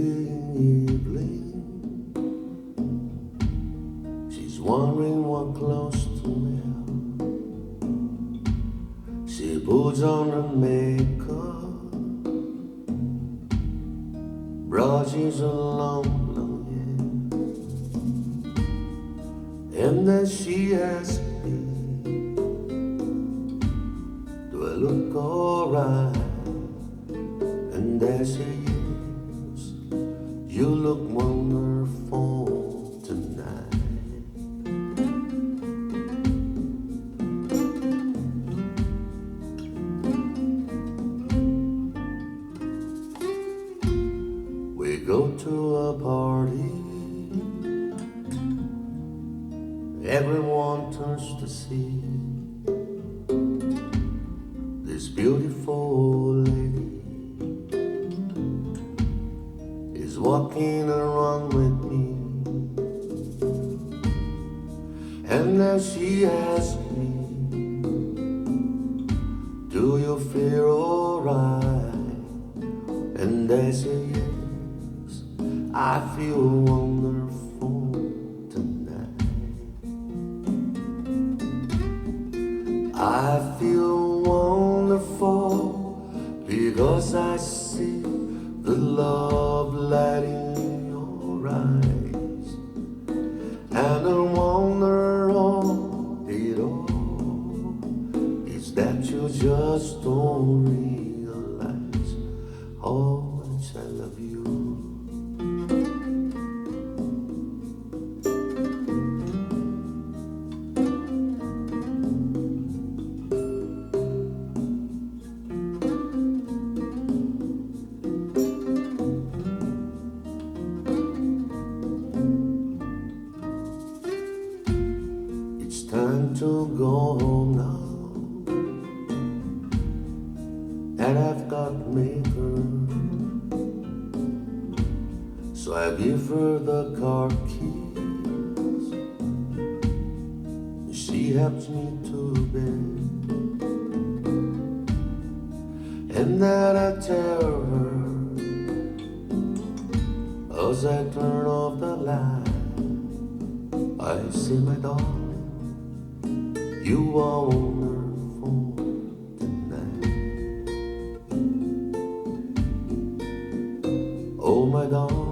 evening. She's wondering what clothes to wear. She puts on her makeup, brushes her long hair, and then she asks me, do I look alright? And I say yes, you look wonderful tonight. We go to a party, everyone turns to see this beautiful lady is walking around with me. And then she asks me, do you feel alright? And I say yes, I feel wonderful tonight. I feel wonderful because I see the love light in your eyes, and I wonder all it all is that you just don't realize how much I love you. It's time to go home now, and I've got maker, so I give her the car keys. She helps me to bed, and then I tell her as I turn off the light, I say, my darling, you are wonderful tonight. Oh, my darling.